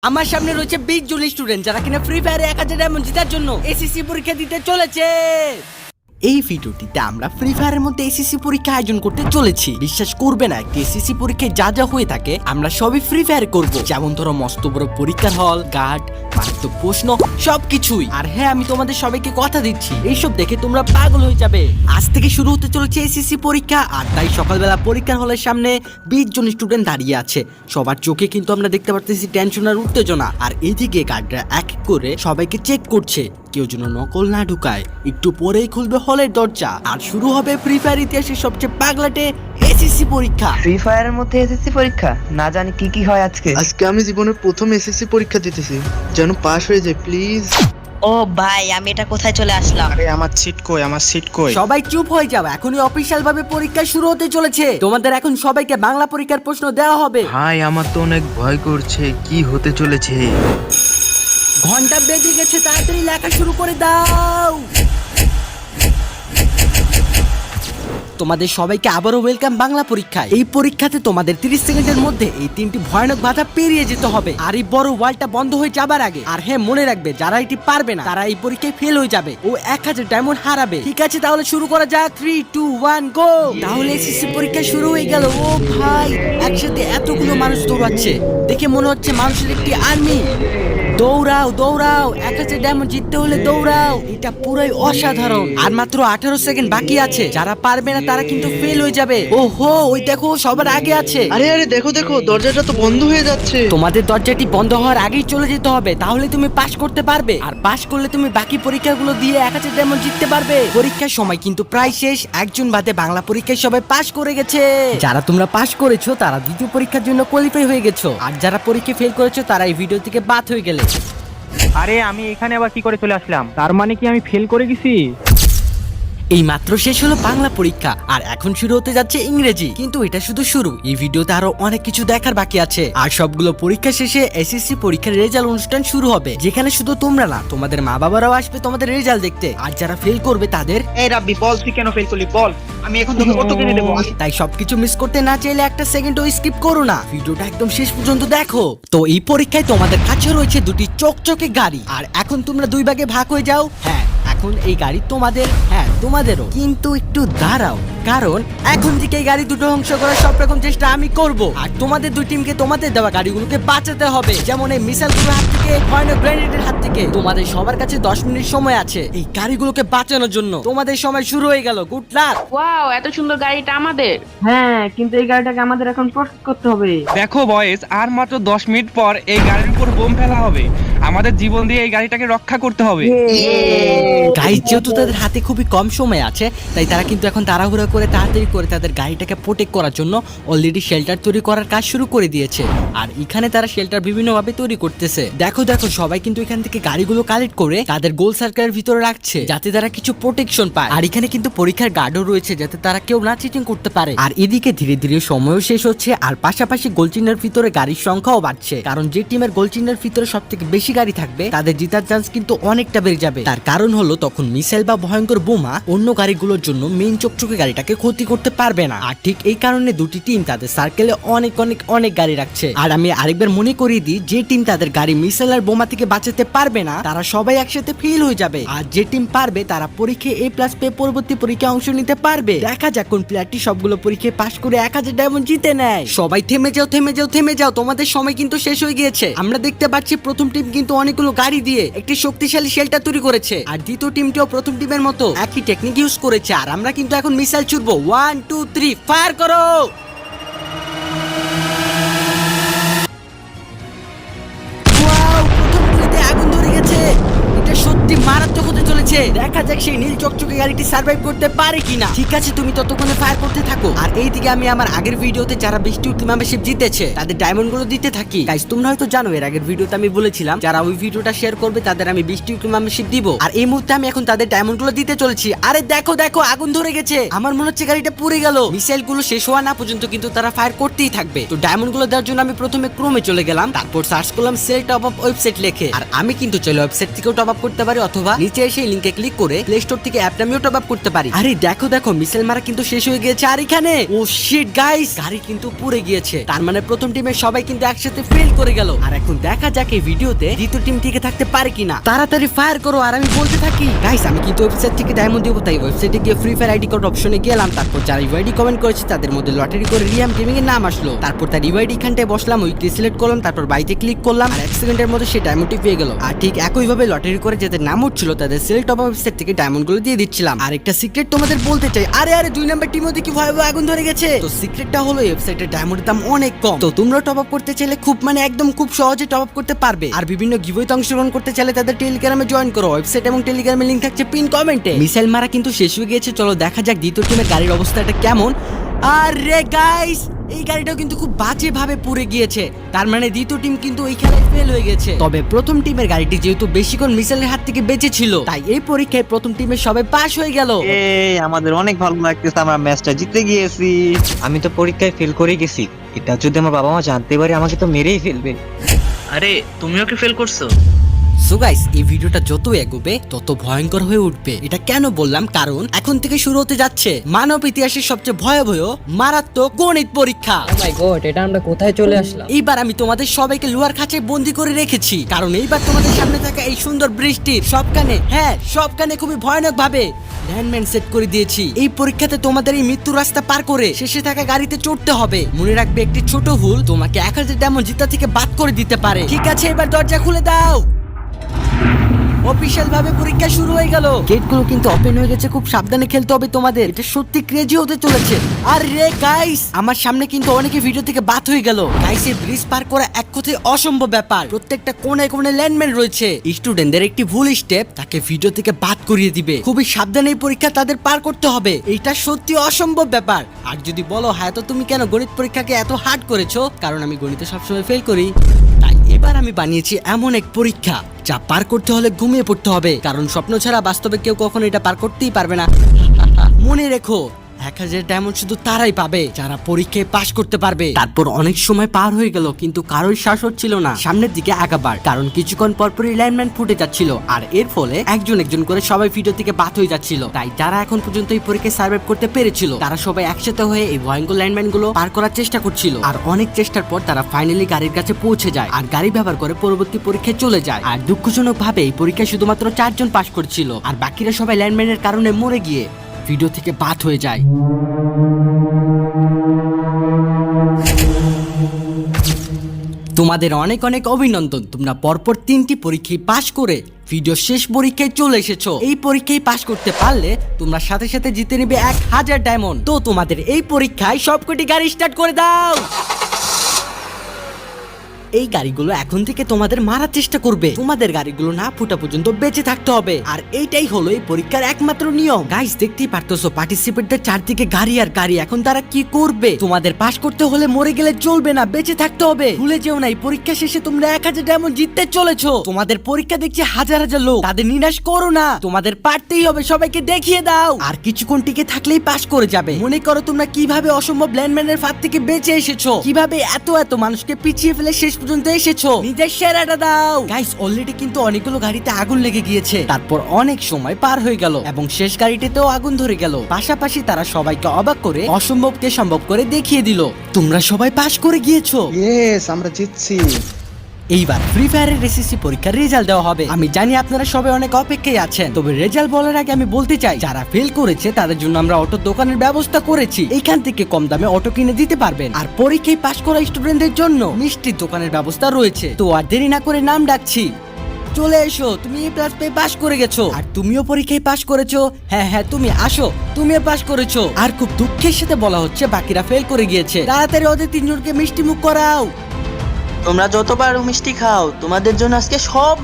আমার সামনে রয়েছে 20 জন স্টুডেন্ট যারা কিনা ফ্রি ফায়ারে 1000 ডায়মন্ড জেতার জন্য এসএসসি পরীক্ষা দিতে চলেছে। এই ভিডিওটিতে আমরা ফ্রি ফায়ারের মধ্যে এসএসসি পরীক্ষা আয়োজন করতে চলেছি। বিশ্বাস করবে না, একটি এসএসসি পরীক্ষায় যা যা হয়ে থাকে আমরা সবই ফ্রি ফায়ার করব। যেমন ধরো মস্ত বড় পরীক্ষার হল, গার্ড, মারাত্মক প্রশ্ন, সবকিছুই। আর হ্যাঁ, আমি তোমাদের সবাইকে কথা দিচ্ছি, এইসব দেখে তোমরা পাগল হয়ে যাবে। আজ থেকে শুরু হতে চলেছে এসএসসি পরীক্ষা, আর তাই সকালবেলা পরীক্ষার হলের সামনে 20 জন স্টুডেন্ট দাঁড়িয়ে আছে। সবার চোখে কিন্তু আমরা দেখতে পারতেছি টেনশন আর উত্তেজনা। আর এইদিকে গার্ডরা এক এক করে সবাইকে চেক করছে, কেউ যেন নকল না ঢুকায়। একটু পরেই খুলবে হলের দরজা আর শুরু হবে ফ্রি ফায়ার ইতিহাসের সবচেয়ে পাগলাটে এসএসসি পরীক্ষা। ফ্রি ফায়ারের মধ্যে এসএসসি পরীক্ষা, না জানি কি কি হয় আজকে। আমি জীবনের প্রথম এসএসসি পরীক্ষা দিতেছি, যেন পাস হয়ে যায় প্লিজ। ও ভাই, আমি এটা কোথায় চলে আসলাম? আরে আমার সিট কই? সবাই চুপ হয়ে যাও, এখনই অফিসিয়াল ভাবে পরীক্ষা শুরু হতে চলেছে। তোমাদের এখন সবাইকে বাংলা পরীক্ষার প্রশ্ন দেওয়া হবে। ভাই আমার তো অনেক ভয় করছে, কি হতে চলেছে। ঘন্টা বেজে গেছে, তাড়াতাড়ি লেখা শুরু করে দাও। তোমাদের সবাইকে আবারও ওয়েলকাম বাংলা পরীক্ষায়। এই পরীক্ষাতে তোমাদের 30 সেকেন্ডের মধ্যে এই 3টি ভয়ানক বাধা পেরিয়ে যেতে হবে, আর এই বড় ওয়ালটা বন্ধ হয়ে যাবার আগে। আর হ্যাঁ, মনে রাখবে যারা এটি পারবে না তারা এই পরীক্ষায় ফেল হয়ে যাবে ও 1000 ডায়মন্ড হারাবে। ঠিক আছে, তাহলে শুরু করা যাক। 3, 2, 1 গো। তাহলে এসএসসি পরীক্ষা শুরু হয়ে গেল। ও ভাই, একসাথে এতগুলো মানুষ দৌড়াচ্ছে, দেখে মনে হচ্ছে মানুষের একটি আর্মি। দৌড়াও দৌড়াও, 1000 ডায়মন্ড জিততে হলে দৌড়াও। এটা পুরাই অসাধারণ। আর মাত্র 18 সেকেন্ড বাকি আছে, যারা পারবে না তারা কিন্তু ফেল হয়ে যাবে। ওহো, ওই দেখো সবার আগে আছে। আরে দেখো দরজাটা তো বন্ধ হয়ে যাচ্ছে। তোমাদের দরজাটি বন্ধ হওয়ার আগেই চলে যেতে হবে, তাহলে তুমি পাস করতে পারবে। আর পাস করলে তুমি বাকি পরীক্ষাগুলো দিয়ে 1000 ডায়মন্ড জিততে পারবে। পরীক্ষার সময় কিন্তু প্রায় শেষ, একজন বাদে বাংলা পরীক্ষায় সবাই পাস করে গেছে। যারা তোমরা পাস করেছো তারা দ্বিতীয় পরীক্ষার জন্য কোয়ালিফাই হয়ে গেছো, আর যারা পরীক্ষা ফেল করেছো তারা এই ভিডিও থেকে বাদ হয়ে গেলে। আরে আমি এখানে আবার কি করে চলে আসলাম? তার মানে কি আমি ফেল করে গেছি? এই মাত্র শেষ হলো বাংলা পরীক্ষা, আর এখন শুরু হতে যাচ্ছে ইংরেজি। কিন্তু এটা শুধু শুরু, এই ভিডিওতে আরো অনেক কিছু দেখার বাকি আছে। আর সবগুলো পরীক্ষা শেষে এসএসসি পরীক্ষার রেজাল্ট অনুষ্ঠান শুরু হবে, যেখানে শুধু তোমরা না, তোমাদের মা বাবারাও আসবে তোমাদের রেজাল্ট দেখতে। আর যারা ফেল করবে তাদের এই রাব্বি, বল তুই কেন ফেল করলি বল, আমি এখন তোকে কত কিনে দেবো। তাই সবকিছু মিস করতে না চাইলে একটা সেকেন্ডও স্কিপ করো না, ভিডিওটা একদম শেষ পর্যন্ত দেখো। তো এই পরীক্ষায় তোমাদের কাছে রয়েছে দুটি চকচকে গাড়ি, আর এখন তোমরা দুই ভাগে ভাগ হয়ে যাও। হ্যাঁ, এখন এই গাড়ি তোমাদের, হ্যাঁ তোমাদেরও। কিন্তু একটু দাঁড়াও, কারণ এখন থেকে এই গাড়ি দুটো ধ্বংস করার সব রকম চেষ্টা আমি করব। আর তোমাদের দুই টিমকে তোমাদের দেওয়া গাড়িগুলোকে বাঁচাতে হবে, যেমন এই মিসাইলগুলোর হাত থেকে, ভয়ানক গ্রেনেডের হাত থেকে। তোমাদের সবার কাছে 10 মিনিট সময় আছে এই গাড়িগুলোকে বাঁচানোর জন্য। তোমাদের সময় শুরু হয়ে গেল, গুড লাক। ওয়াও, এত সুন্দর গাড়িটা আমাদের। হ্যাঁ, কিন্তু এই গাড়িটাকে আমাদের এখন প্রস্তুত করতে হবে। দেখো বয়েস, আর মাত্র 10 মিনিট পর এই গাড়ির উপর বোম ফেলা হবে। আমাদের জীবন দিয়ে এই গাড়িটাকে রক্ষা করতে হবে। গাইজ, যেহেতু তাদের হাতে খুবই কম সময় আছে, তাই তারা কিন্তু এখন তাড়াহুড়ো করে তাড়াতাড়ি করে তাদের গাড়িটাকে প্রোটেক্ট করার জন্য অলরেডি শেল্টার তৈরি করার কাজ শুরু করে দিয়েছে। আর এখানে তারা শেল্টার বিভিন্ন ভাবে তৈরি করতেছে। দেখো সবাই কিন্তু এখান থেকে গাড়িগুলো কালেক্ট করে তাদের গোল সার্কেলের ভিতরে রাখছে, যাতে তারা কিছু প্রোটেকশন পায়। আর এখানে কিন্তু পরীক্ষার গার্ডও রয়েছে, যাতে তারা কেউ না চিটিং করতে পারে। আর এদিকে ধীরে ধীরে সময়ও শেষ হচ্ছে, আর পাশাপাশি গোলচিহ্নের ভিতরে গাড়ির সংখ্যাও বাড়ছে, কারণ যে টিমের গোলচিহ্নের ভিতরে সব থেকে বেশি গাড়ি থাকবে তাদের জেতার চান্স কিন্তু অনেকটা বেড়ে যাবে। তার কারণ হলো তখন মিসাইল বা ভয়ঙ্কর বোমা অন্য গাড়িগুলোর জন্য মেইন চকচকে গাড়িটাকে ক্ষতি করতে পারবে না। আর ঠিক এই কারণে দুটি টিম তাদের সার্কেলে অনেক অনেক অনেক গাড়ি রাখছে। আর আমি আরেকবার মনে করিয়ে দিই, যে টিম তাদের গাড়ি মিসাইল আর বোমা থেকে বাঁচাতে পারবে না তারা সবাই একসাথে ফেল হয়ে যাবে, আর যে টিম পারবে তারা পরীক্ষায় A+ পেয়ে পরবর্তী পরীক্ষায় অংশ নিতে পারবে। দেখা যাক কোন প্লেয়ারটি সবগুলো পরীক্ষায় পাস করে 1000 ডায়মন্ড জিতে নেয়। সবাই থেমে যাও থেমে যাও থেমে যাও, তোমাদের সময় কিন্তু শেষ হয়ে গিয়েছে। আমরা দেখতে পাচ্ছি প্রথম টিম কিন্তু অনেকগুলো গাড়ি দিয়ে একটি শক্তিশালী শেল্টার তৈরি করেছে, আর দ্বিতীয় টিমটিও প্রথম টিমের মতো একই টেকনিক ইউজ করেছে। আর আমরা কিন্তু এখন মিসাইল ছুড়বো। 1, 2, 3 ফায়ার করো। ওয়াও, প্রথম গুলিতে আগুন ধরে গেছে, এটা সত্যি মারাত্মক হতে চলেছে। দেখা যাক সেই নীল চকচকে গাড়িটি সার্ভাইভ করতে পারে কিনা। ঠিক আছে, তুমি ততক্ষণে ফায়ার করতে থাকো, আর এইদিকে আমি আমার আগের ভিডিওতে যারা 20টি মেম্বারশিপ জিতেছে তাদের ডায়মন্ড গুলো দিতে থাকি। গাইস, তোমরা হয়তো জানো এর আগের ভিডিওতে আমি বলেছিলাম যারা ওই ভিডিওটা শেয়ার করবে তাদের আমি 20টি মেম্বারশিপ দিব। আর এই মুহূর্তে আমি এখন তাদের ডায়মন্ড গুলো দিতে চলেছি। আরে দেখো আগুন ধরে গেছে, আমার মনে হচ্ছে গাড়িটা পুড়ে গেল। মিসাইল গুলো শেষ হওয়া না পর্যন্ত কিন্তু তারা ফায়ার করতেই থাকবে। তো ডায়মন্ড গুলো দেওয়ার জন্য আমি প্রথমে ক্রোমে চলে গেলাম, তারপর সার্চ করলাম সেল টপ আপ ওয়েবসাইট লেখে। আর আমি কিন্তু চলে ওয়েবসাইট থেকেও টপ আপ করতে পারি, অথবা নিচে এসে লিংকে লিংকে ক্লিক করে প্লে স্টোর থেকে অ্যাপ নামিয়ে টপ আপ করতে পারি। আরে দেখো দেখো মিসাইল মারা কিন্তু শেষ হয়ে গিয়েছে আর এখানে ও শিট গাইস গাড়ি কিন্তু পুড়ে গিয়েছে। তার মানে প্রথম টিমের সবাই কিন্তু একসাথে ফেল করে গেল। আর এখন দেখা যাক এই ভিডিওতে দ্বিতীয় টিম টিকে থাকতে পারে কিনা। তাড়াতাড়ি ফায়ার করো আর আমি বলতে থাকি গাইস আমি কিন্তু ওয়েবসাইট থেকে ডায়মন্ড দিব, তাই ওয়েবসাইটে গিয়ে ফ্রি ফায়ার আইডি কোড অপশনে গেলাম। তারপর যারা ইউআইডি কমেন্ট করেছে তাদের মধ্যে লটারি করে রিয়াম গেমিং এর নাম আসলো। তারপর তার ইউআইডি খানটায় বসলাম, উইকলি সিলেক্ট করলাম, তারপর বাইতে ক্লিক করলাম আর 1 সেকেন্ডের মধ্যে সেই ডায়মন্ডটি পেয়ে গেল। আর ঠিক একই ভাবে লটারি করে যাদের নাম উঠছিল তাদের সিলেক্ট অফ ওয়েবসাইট থেকে ডায়মন্ড গুলো দিয়ে দিচ্ছিলাম। আর একটা সিক্রেট তোমাদের বলতে চাই, আরে 2 নাম্বার টিমও দেখি ভয়াবহ আগুন ধরে গেছে। তো সিক্রেটটা হলো ওয়েবসাইটের ডায়মন্ডের দাম অনেক কম, তো তোমরা টপ আপ করতে চাইলে খুব একদম খুব সহজে টপ আপ করতে পারবে। আর বিভিন্ন গিভওয়েতে অংশগ্রহণ করতে চাইলে তাদের টেলিগ্রামে জয়েন করো, ওয়েবসাইট এবং টেলিগ্রামের লিংক থাকছে পিন কমেন্টে। মিসাইল মারা কিন্তু শেষ হয়ে গিয়েছে, চলো দেখা যাক দ্বিতীয় টিমের গাড়ির অবস্থাটা কেমন। আরে গাইস এই গাড়িটাও কিন্তু খুব বাজে ভাবে পুড়ে গিয়েছে, তার মানে দ্বিতীয় টিম কিন্তু এই খেলায় ফেল হয়ে গেছে। তবে প্রথম টিমের গাড়িটি যেহেতু বেশিক্ষণ মিসাইলের হাত থেকে বেঁচে ছিল, তাই এই পরীক্ষায় প্রথম টিমের সবাই পাস হয়ে গেল। আমাদের অনেক ভালো লাগতেছে, আমরা ম্যাচটা জিতে গিয়েছি। আমি তো পরীক্ষায় ফেল করে গেছি, এটা যদি আমার বাবা মা জানতে পারে আমাকে তো মেরেই ফেলবে। আরে তুমিও কি ফেল করছো? সো গাইস এই ভিডিওটা যত এগোবে তত ভয়ঙ্কর হয়ে উঠবে। এটা কেন বললাম, কারণ এখন থেকে শুরু হতে যাচ্ছে মানব ইতিহাসের সবচেয়ে ভয়াবহ মারাত্মক গণিত পরীক্ষা। ও মাই গড, এটা আমরা কোথায় চলে আসলাম? এইবার আমি তোমাদের সবাইকে লোহার খাঁচায় বন্দি করে রেখেছি, কারণ এইবার তোমাদের সামনে থাকা এই সুন্দর বৃষ্টির সবখানে খুবই ভয়ানক ভাবে ল্যান্ডম্যান সেট করে দিয়েছি। এই পরীক্ষাতে তোমাদের এই মৃত্যু রাস্তা পার করে শেষে থাকা গাড়িতে চড়তে হবে। মনে রাখবে একটি ছোট ভুল তোমাকে 1000 ডায়মন্ড জিতা থেকে বাদ করে দিতে পারে। ঠিক আছে, এবার দরজা খুলে দাও। অফিশিয়াল ভাবে পরীক্ষা শুরু হয়ে গেল, গেটগুলো কিন্তু ওপেন হয়ে গেছে, খুব সাবধানে খেলতে হবে তোমাদের, এটা সত্যি ক্রেজি হতে চলেছে। আর রে গাইস আমার সামনে কিন্তু অনেকে ভিডিও থেকে বাদ হয়ে গেল। গাইস এই ব্রিজ পার করা এক কথায় অসম্ভব ব্যাপার, প্রত্যেকটা কোণায় কোণায় ল্যান্ডম্যান রয়েছে। স্টুডেন্টদের একটি ভুল স্টেপ তাকে ভিডিও থেকে বাদ করিয়ে দিবে। খুবই সাবধানে এই পরীক্ষা তাদের পার করতে হবে, এটা সত্যি অসম্ভব ব্যাপার। আর যদি বলো হ্যাঁ তো তুমি কেন গণিত পরীক্ষাকে এত হার্ড করেছো, কারণ আমি গণিতে সবসময় ফেল করি, তাই এবার আমি বানিয়েছি এমন এক পরীক্ষা যা পার করতে হলে ঘুমিয়ে পড়তে হবে, কারণ স্বপ্ন ছাড়া বাস্তবে কেউ কখনো এটা পার করতেই পারবে না। মনে রেখো 1000 ডায়মন্ড শুধু তারাই পাবে যারা পরীক্ষায় পাশ করতে পারবে। তারপর অনেক সময় পার হয়ে গেল কিন্তু কারোর সাহস হচ্ছিল না সামনের দিকে আগাবার, কারণ কিছুক্ষণ পরপরই লাইনম্যান ফুটে যাচ্ছিল। আর এর ফলে একজন একজন করে সবাই ভিডিও থেকে বাদ হয়ে যাচ্ছিল। তাই যারা এখন পর্যন্ত এই পরীক্ষায় সার্ভাইভ করতে পেরেছিল তারা সবাই একসাথে হয়ে এই ভয়ঙ্কর লাইনম্যান গুলো পার করার চেষ্টা করছিল। আর অনেক চেষ্টার পর তারা ফাইনালি গাড়ির কাছে পৌঁছে যায় আর গাড়ি ব্যবহার করে পরবর্তী পরীক্ষায় চলে যায়। আর দুঃখজনক ভাবে এই পরীক্ষায় শুধুমাত্র 4 জন পাশ করছিল, আর বাকিরা সবাই লাইনম্যানের কারণে মরে গিয়ে ভিডিও থেকে বাদ হয়ে যায়। তোমাদের অনেক অনেক অভিনন্দন, তোমরা পরপর 3টি পরীক্ষায় পাশ করে ভিডিও শেষ পরীক্ষায় চলে এসেছো। এই পরীক্ষায় পাশ করতে পারলে তোমরা সাথে সাথে জিতে নেবে 1000 ডায়মন্ড। তো তোমাদের এই পরীক্ষায় সবকটি গাড়ি স্টার্ট করে দাও। এই গাড়িগুলো এখন থেকে তোমাদের মারার চেষ্টা করবে, তোমাদের গাড়িগুলো না ফুটা পর্যন্ত বেঁচে থাকতে হবে। আর এইটাই হলো এই পরীক্ষার একমাত্র নিয়ম। গাইস দেখতেই পারতেছো পার্টিসিপেটদের চারদিকে গাড়ি আর গাড়ি, এখন তারা কি করবে? তোমাদের পাস করতে হলে মরে গেলে চলবে না, বেঁচে থাকতে হবে। ভুলে যেও না এই পরীক্ষা শেষে তোমরা 1000 ডায়মন্ড জিততে চলেছো। তোমাদের পরীক্ষা দেখছে হাজার হাজার লোক, তাদের নিরাশ করো না, তোমাদের পারতেই হবে, সবাইকে দেখিয়ে দাও। আর কিছুক্ষণ টিকে থাকলেই পাস করে যাবে। মনে করো তোমরা কিভাবে অসম্ভব ল্যান্ডম্যানের ফাঁদ থেকে বেঁচে এসেছো, কিভাবে এত মানুষকে পিছিয়ে ফেলে শেষ পর্যন্ত এসেছো, নিজের সেরাটা দাও। গাইস অলরেডি কিন্তু অনেকগুলো গাড়িতে আগুন লেগে গিয়েছে, তারপর অনেক সময় পার হয়ে গেল এবং শেষ গাড়িটিতেও আগুন ধরে গেল। পাশাপাশি তারা সবাইকে অবাক করে অসম্ভবকে সম্ভব করে দেখিয়ে দিল। তোমরা সবাই পাস করে গিয়েছো। ইয়েস আমরা জিতছি। এইবার ফ্রি ফায়ারের এসএসসি পরীক্ষার রেজাল্ট দেওয়া হবে। আমি জানি আপনারা সবাই অনেক অপেক্ষায় আছেন, তবে রেজাল্ট বলার আগে আমি বলতে চাই যারা ফেল করেছে তাদের জন্য আমরা অটো দোকানের ব্যবস্থা করেছি, এইখান থেকে কম দামে অটো কিনে দিতে পারবেন। আর পরীক্ষায় পাশ করা স্টুডেন্টদের জন্য মিষ্টির দোকানের ব্যবস্থা রয়েছে। তো আর দেরি না করে নাম ডাকছি, চলে এসো। তুমি এই প্লাস পেয়ে পাশ করে গেছো, আর তুমিও পরীক্ষায় পাশ করেছো। হ্যাঁ তুমি আসো, তুমিও পাশ করেছো। আর খুব দুঃখের সাথে বলা হচ্ছে বাকিরা ফেল করে গিয়েছে, তাড়াতাড়ি ওদের 3 জনকে মিষ্টি মুখ করাও। তোমরা যতবার মিষ্টি খাও তোমাদের জন্য আজকে সব